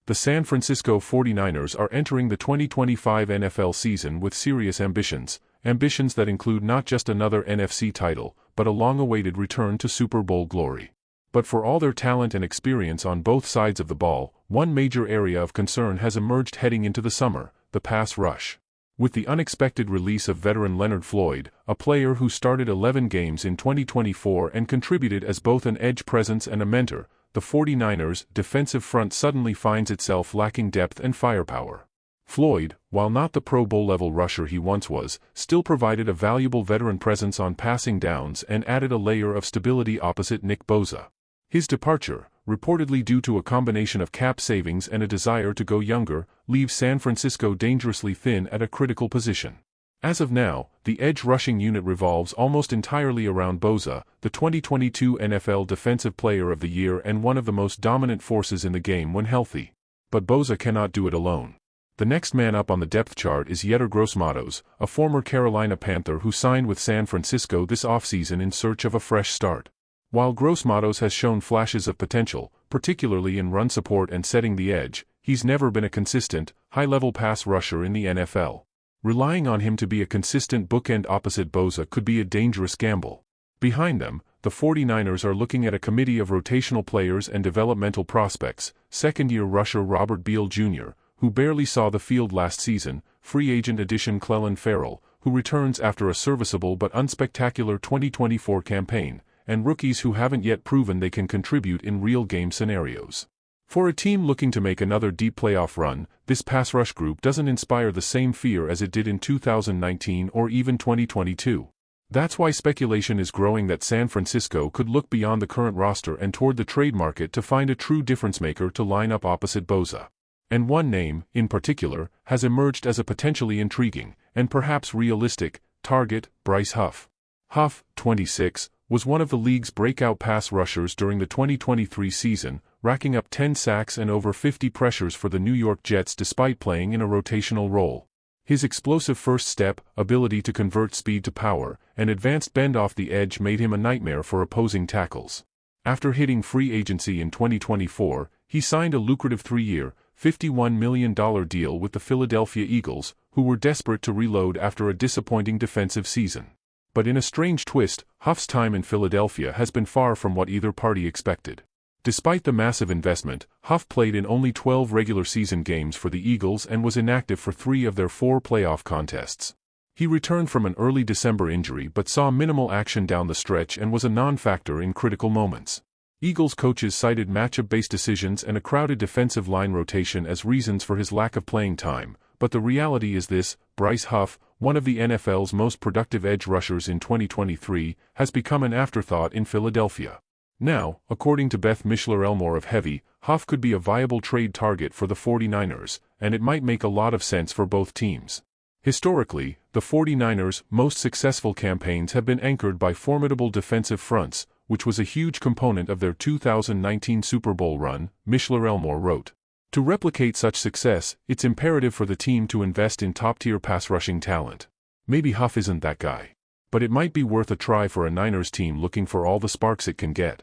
The San Francisco 49ers are entering the 2025 NFL season with serious ambitions that include not just another NFC title, but a long-awaited return to Super Bowl glory. But for all their talent and experience on both sides of the ball, one major area of concern has emerged heading into the summer: the pass rush. With the unexpected release of veteran Leonard Floyd, a player who started 11 games in 2024 and contributed as both an edge presence and a mentor, the 49ers' defensive front suddenly finds itself lacking depth and firepower. Floyd, while not the Pro Bowl-level rusher he once was, still provided a valuable veteran presence on passing downs and added a layer of stability opposite Nick Bosa. His departure, reportedly due to a combination of cap savings and a desire to go younger, leaves San Francisco dangerously thin at a critical position. As of now, the edge rushing unit revolves almost entirely around Bosa, the 2022 NFL Defensive Player of the Year and one of the most dominant forces in the game when healthy. But Bosa cannot do it alone. The next man up on the depth chart is Yetur Gross-Matos, a former Carolina Panther who signed with San Francisco this offseason in search of a fresh start. While Gross-Matos has shown flashes of potential, particularly in run support and setting the edge, he's never been a consistent, high-level pass rusher in the NFL. Relying on him to be a consistent bookend opposite Bosa could be a dangerous gamble. Behind them, the 49ers are looking at a committee of rotational players and developmental prospects: second-year rusher Robert Beal Jr., who barely saw the field last season, free agent addition Clelin Ferrell, who returns after a serviceable but unspectacular 2024 campaign, and rookies who haven't yet proven they can contribute in real game scenarios. For a team looking to make another deep playoff run, this pass rush group doesn't inspire the same fear as it did in 2019 or even 2022. That's why speculation is growing that San Francisco could look beyond the current roster and toward the trade market to find a true difference-maker to line up opposite Bosa. And one name, in particular, has emerged as a potentially intriguing, and perhaps realistic, target: Bryce Huff. Huff, 26, was one of the league's breakout pass rushers during the 2023 season, racking up 10 sacks and over 50 pressures for the New York Jets despite playing in a rotational role. His explosive first step, ability to convert speed to power, and advanced bend off the edge made him a nightmare for opposing tackles. After hitting free agency in 2024, he signed a lucrative 3-year, $51 million deal with the Philadelphia Eagles, who were desperate to reload after a disappointing defensive season. But in a strange twist, Huff's time in Philadelphia has been far from what either party expected. Despite the massive investment, Huff played in only 12 regular season games for the Eagles and was inactive for 3 of their 4 playoff contests. He returned from an early December injury but saw minimal action down the stretch and was a non-factor in critical moments. Eagles coaches cited matchup-based decisions and a crowded defensive line rotation as reasons for his lack of playing time, but the reality is this: Bryce Huff, one of the NFL's most productive edge rushers in 2023, has become an afterthought in Philadelphia. Now, according to Beth Mishler-Elmore of Heavy, Huff could be a viable trade target for the 49ers, and it might make a lot of sense for both teams. Historically, the 49ers' most successful campaigns have been anchored by formidable defensive fronts, which was a huge component of their 2019 Super Bowl run, Mishler-Elmore wrote. To replicate such success, it's imperative for the team to invest in top-tier pass-rushing talent. Maybe Huff isn't that guy. But it might be worth a try for a Niners team looking for all the sparks it can get.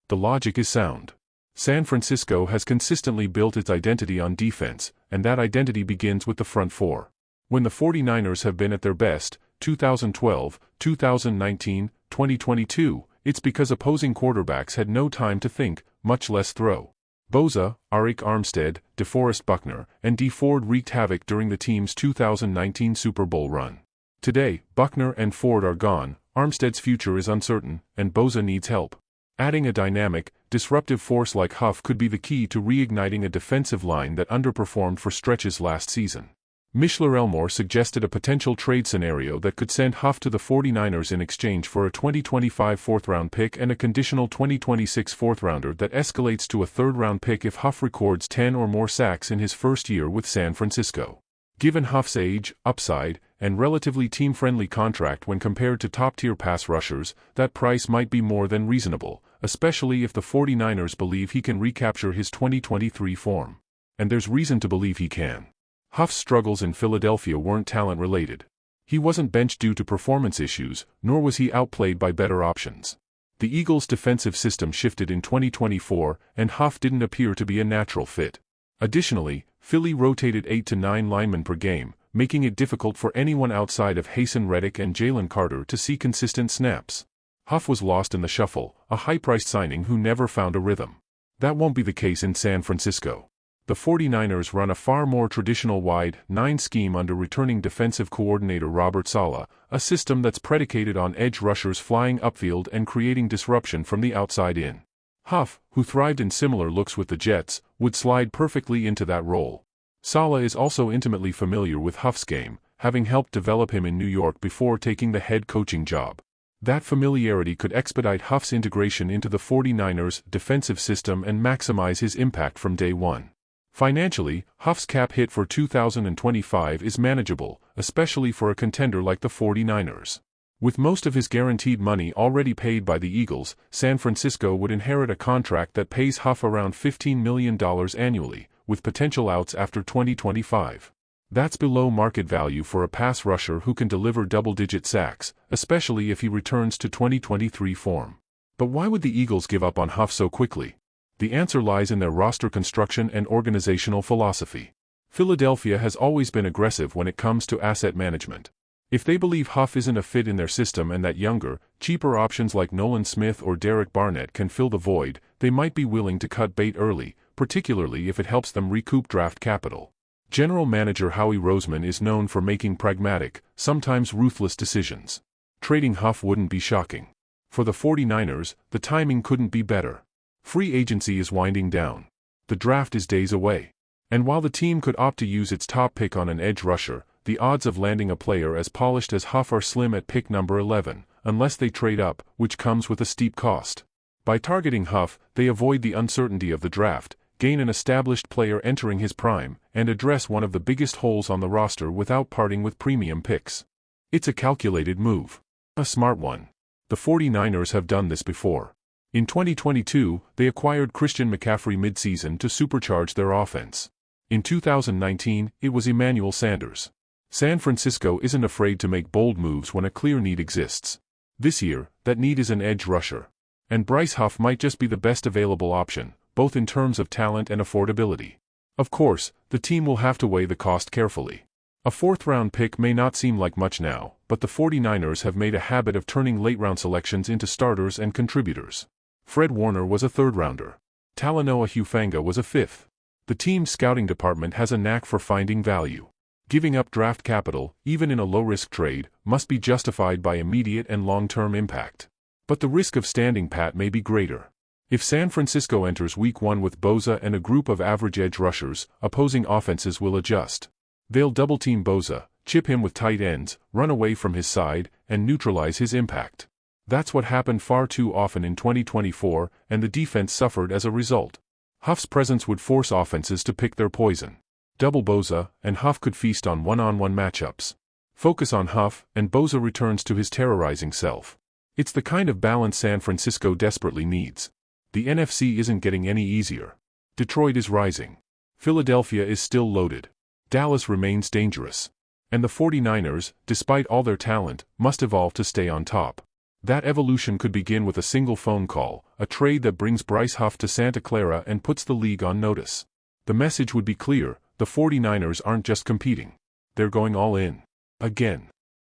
The logic is sound. San Francisco has consistently built its identity on defense, and that identity begins with the front four. When the 49ers have been at their best, 2012, 2019, 2022, it's because opposing quarterbacks had no time to think, much less throw. Bosa, Arik Armstead, DeForest Buckner, and Dee Ford wreaked havoc during the team's 2019 Super Bowl run. Today, Buckner and Ford are gone, Armstead's future is uncertain, and Bosa needs help. Adding a dynamic, disruptive force like Huff could be the key to reigniting a defensive line that underperformed for stretches last season. Mishler-Elmore suggested a potential trade scenario that could send Huff to the 49ers in exchange for a 2025 fourth-round pick and a conditional 2026 fourth-rounder that escalates to a third-round pick if Huff records 10 or more sacks in his first year with San Francisco. Given Huff's age, upside, and relatively team-friendly contract when compared to top-tier pass rushers, that price might be more than reasonable, especially if the 49ers believe he can recapture his 2023 form. And there's reason to believe he can. Huff's struggles in Philadelphia weren't talent-related. He wasn't benched due to performance issues, nor was he outplayed by better options. The Eagles' defensive system shifted in 2024, and Huff didn't appear to be a natural fit. Additionally, Philly rotated 8 to 9 linemen per game, making it difficult for anyone outside of Haason Reddick and Jalen Carter to see consistent snaps. Huff was lost in the shuffle, a high-priced signing who never found a rhythm. That won't be the case in San Francisco. The 49ers run a far more traditional wide 9 scheme under returning defensive coordinator Robert Saleh, a system that's predicated on edge rushers flying upfield and creating disruption from the outside in. Huff, who thrived in similar looks with the Jets, would slide perfectly into that role. Saleh is also intimately familiar with Huff's game, having helped develop him in New York before taking the head coaching job. That familiarity could expedite Huff's integration into the 49ers' defensive system and maximize his impact from day one. Financially, Huff's cap hit for 2025 is manageable, especially for a contender like the 49ers. With most of his guaranteed money already paid by the Eagles, San Francisco would inherit a contract that pays Huff around $15 million annually, with potential outs after 2025. That's below market value for a pass rusher who can deliver double-digit sacks, especially if he returns to 2023 form. But why would the Eagles give up on Huff so quickly? The answer lies in their roster construction and organizational philosophy. Philadelphia has always been aggressive when it comes to asset management. If they believe Huff isn't a fit in their system and that younger, cheaper options like Nolan Smith or Derek Barnett can fill the void, they might be willing to cut bait early, particularly if it helps them recoup draft capital. General Manager Howie Roseman is known for making pragmatic, sometimes ruthless decisions. Trading Huff wouldn't be shocking. For the 49ers, the timing couldn't be better. Free agency is winding down. The draft is days away. And while the team could opt to use its top pick on an edge rusher, the odds of landing a player as polished as Huff are slim at pick number 11, unless they trade up, which comes with a steep cost. By targeting Huff, they avoid the uncertainty of the draft, gain an established player entering his prime, and address one of the biggest holes on the roster without parting with premium picks. It's a calculated move. A smart one. The 49ers have done this before. In 2022, they acquired Christian McCaffrey mid-season to supercharge their offense. In 2019, it was Emmanuel Sanders. San Francisco isn't afraid to make bold moves when a clear need exists. This year, that need is an edge rusher. And Bryce Huff might just be the best available option, both in terms of talent and affordability. Of course, the team will have to weigh the cost carefully. A fourth-round pick may not seem like much now, but the 49ers have made a habit of turning late-round selections into starters and contributors. Fred Warner was a third-rounder. Talanoa Hufanga was a fifth. The team's scouting department has a knack for finding value. Giving up draft capital, even in a low-risk trade, must be justified by immediate and long-term impact. But the risk of standing pat may be greater. If San Francisco enters Week 1 with Bosa and a group of average edge rushers, opposing offenses will adjust. They'll double-team Bosa, chip him with tight ends, run away from his side, and neutralize his impact. That's what happened far too often in 2024, and the defense suffered as a result. Huff's presence would force offenses to pick their poison. Double Bosa, and Huff could feast on one-on-one matchups. Focus on Huff, and Bosa returns to his terrorizing self. It's the kind of balance San Francisco desperately needs. The NFC isn't getting any easier. Detroit is rising. Philadelphia is still loaded. Dallas remains dangerous. And the 49ers, despite all their talent, must evolve to stay on top. That evolution could begin with a single phone call, a trade that brings Bryce Huff to Santa Clara and puts the league on notice. The message would be clear: the 49ers aren't just competing. They're going all in. Again.